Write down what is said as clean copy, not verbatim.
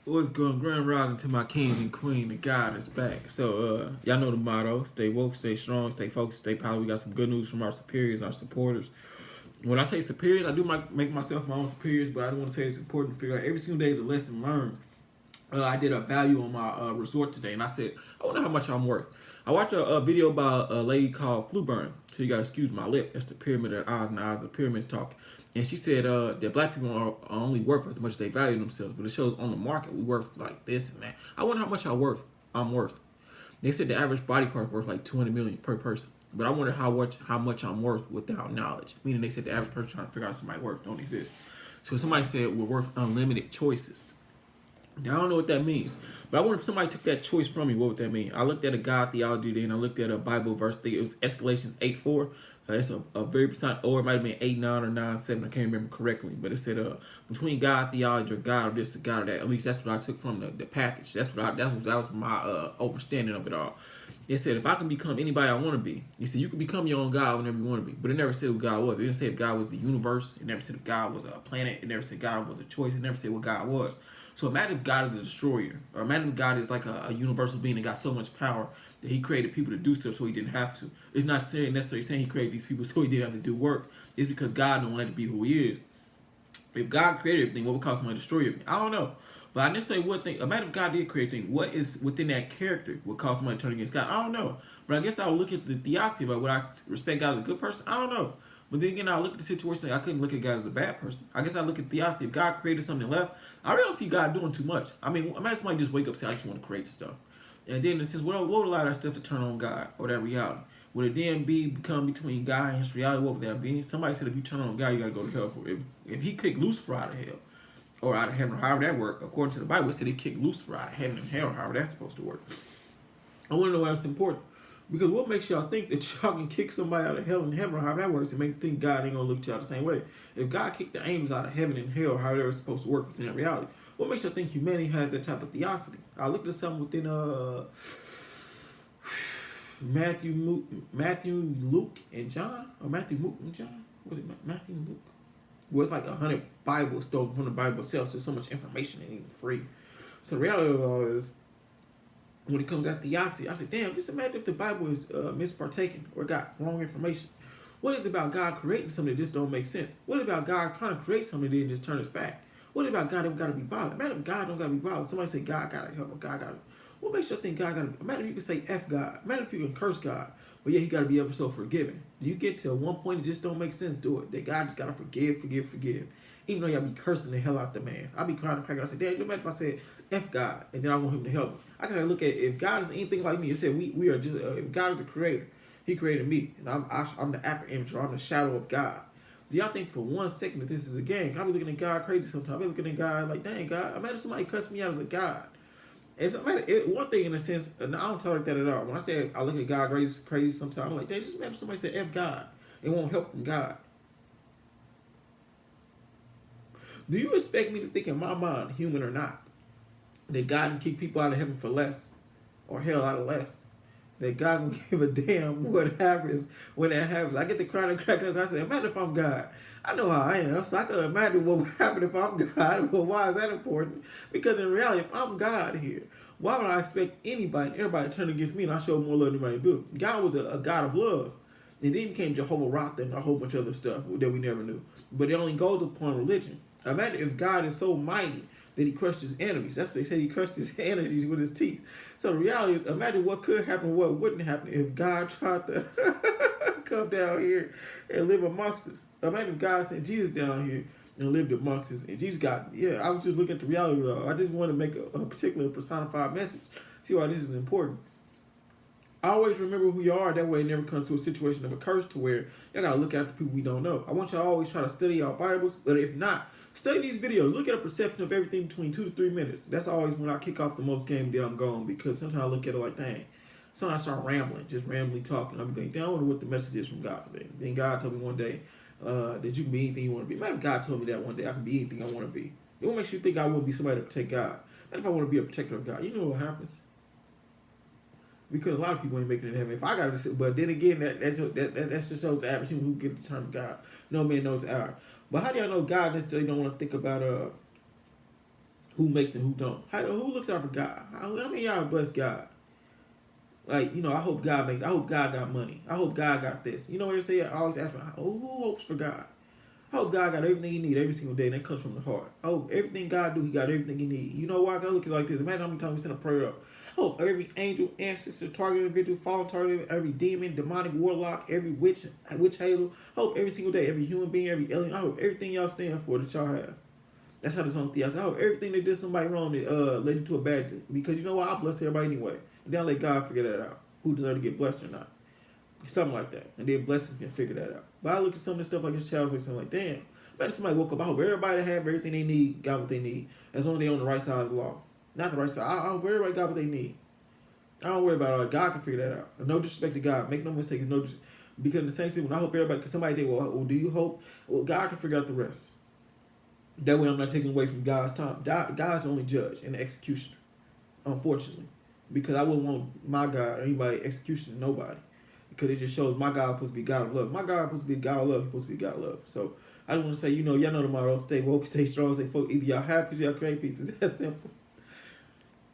What's going grand rising to my king and queen, the God is back. So y'all know the motto, stay woke, stay strong, stay focused, stay powerful. We got some good news from our superiors, our supporters. When I say superiors, I do make myself my own superiors, but I don't want to say it's important to figure out every single day is a lesson learned. I did a value on my resort today, and I said, I wonder how much I'm worth. I watched a video about a lady called Fluburn. So you gotta excuse my lip. That's the pyramid of eyes and the eyes of the pyramids talk. And she said that black people are only worth as much as they value themselves, but it shows on the market we worth like this and that. I wonder how much I'm worth. They said the average body part worth like 200 million per person. But I wonder how much I'm worth without knowledge. Meaning they said the average person trying to figure out somebody's worth don't exist. So somebody said we're worth unlimited choices. Now, I don't know what that means, but I wonder if somebody took that choice from me, what would that mean? I looked at a God theology today, and I looked at a Bible verse. I think it was Escalations 8:4. It's a very precise, or it might have been 8:9 or 9:7. I can't remember correctly, but it said between God theology or God of this or God of that. At least that's what I took from the passage. That was my understanding of it all. It said if I can become anybody I want to be, it said you can become your own God whenever you want to be. But it never said who God was. It didn't say if God was the universe. It never said if God was a planet. It never said God was a choice. It never said what God was. So imagine if God is a destroyer, or imagine if God is like a universal being that got so much power that he created people to do stuff so he didn't have to. It's not necessarily saying he created these people so he didn't have to do work. It's because God don't want it to be who he is. If God created everything, what would cause somebody to destroy everything? I don't know. But I didn't say what thing. Imagine if God did create everything. What is within that character would cause somebody to turn against God? I don't know. But I guess I'll look at the theosophy about would I respect God as a good person? I don't know. But then again, I look at the situation. I couldn't look at God as a bad person. I guess I look at theosophy. If God created something left, I really don't see God doing too much. I mean, imagine somebody just wake up and say, "I just want to create stuff," and then it says, "What would allow that stuff to turn on God or that reality? Would it then become between God and his reality? What would that be?" Somebody said, "If you turn on God, you got to go to hell for it." If he kicked Lucifer out of hell or out of heaven, or however that worked, according to the Bible, it said he kicked Lucifer out of heaven and hell, however that's supposed to work. I want to know why it's important. Because what makes y'all think that y'all can kick somebody out of hell and heaven, or however that works, and make you think God ain't gonna look at y'all the same way? If God kicked the angels out of heaven and hell, however it's supposed to work within that reality, what makes y'all think humanity has that type of theosophy? I looked at something within Matthew, Luke, and John, or Matthew, Luke, and John. What is it, Matthew and Luke? Well, it's like 100 Bibles stolen from the Bible itself, so there's so much information ain't even free. So the reality of it all is, when it comes to theosophy, I said, damn, just imagine if the Bible is mispartaken or got wrong information. What is it about God creating something that just don't make sense? What about God trying to create something that didn't just turn its back? What about God don't gotta be bothered? Imagine if God don't gotta be bothered. Somebody say God gotta help or God gotta. What makes you think God gotta? Imagine if you can say F God. Imagine if you can curse God, but yeah, he gotta be ever so forgiving. Do you get to one point it just don't make sense? Do it. That God just gotta forgive. Even though y'all be cursing the hell out the man. I be crying and cracking. I said, Dad, imagine if I said F God and then I want him to help me. I gotta look at if God is anything like me. It said we are just if God is a creator, he created me, and I'm the after image, or I'm the shadow of God. Do y'all think for 1 second that this is a game? I be looking at God crazy sometimes. I be looking at God like, dang, God, imagine somebody cuss me out as a God. One thing in a sense, and I don't tolerate that at all. When I say I look at God crazy sometimes, I'm like, dang, just imagine somebody say F God. It won't help from God. Do you expect me to think in my mind, human or not, that God can kick people out of heaven for less or hell out of less? That God can give a damn what happens when that happens. I get the crying and cracking up. I say, imagine if I'm God. I know how I am, so I can imagine what would happen if I'm God. Well, why is that important? Because in reality, if I'm God here, why would I expect anybody and everybody to turn against me and I show more love than anybody do? God was a God of love. And then became Jehovah Rapha and a whole bunch of other stuff that we never knew. But it only goes upon religion. Imagine if God is so mighty that he crushed his enemies. That's what they said, he crushed his enemies with his teeth. So the reality is, imagine what could happen, what wouldn't happen if God tried to come down here and live amongst us. Imagine if God sent Jesus down here and lived amongst us. And Jesus I was just looking at the reality of it all. I just want to make a particular personified message. See why this is important. Always remember who you are. That way it never comes to a situation of a curse to where y'all gotta look after people we don't know. I want y'all to always try to study y'all Bibles, but if not, study these videos. Look at a perception of everything between 2 to 3 minutes. That's always when I kick off the most game that I'm gone, because sometimes I look at it like, dang. Sometimes I start rambling, just randomly talking. I'll be thinking, I wonder what the message is from God today. Then God told me one day that you can be anything you want to be. Imagine if God told me that one day I can be anything I want to be. It won't make you think I wouldn't be somebody to protect God. Imagine if I want to be a protector of God. You know what happens? Because a lot of people ain't making it in heaven. If I got to, but then again, that just shows the average human who can determine God. No man knows the hour. But how do y'all know God necessarily don't want to think about who makes and who don't. Who looks out for God? How many of y'all bless God? Like, I hope God I hope God got money. I hope God got this. You know what they say? I always ask, who hopes for God? I hope God got everything he need every single day, and that comes from the heart. I hope everything God do, he got everything he need. You know why? I gotta look at it like this. Imagine how many times we send a prayer up. I hope every angel, ancestor, target individual, fallen target, every demon, demonic warlock, every witch halo. I hope every single day, every human being, every alien, I hope everything y'all stand for that y'all have. That's how this on theos. I hope everything they did somebody wrong that led you to a bad thing. Because you know what? I'll bless everybody anyway. And then I'll let God figure that out. Who deserve to get blessed or not. Something like that. And then blessings can figure that out. But I look at some of this stuff like this child's face and I'm like, damn. Imagine somebody woke up. I hope everybody have everything they need, got what they need. As long as they on the right side of the law. Not the right side. I hope everybody got what they need. I don't worry about it. God can figure that out. No disrespect to God. Make no mistake. Because in the same thing, when I hope everybody, because somebody think, well, do you hope? Well, God can figure out the rest. That way I'm not taking away from God's time. God's the only judge and the executioner, unfortunately. Because I wouldn't want my God or anybody execution nobody. Because it just shows my God supposed to be God of love. My God supposed to be God of love. He's supposed to be God of love. So I just want to say, y'all know the motto. Stay woke, stay strong, stay focused. Either y'all have peace or y'all create peace. It's that simple.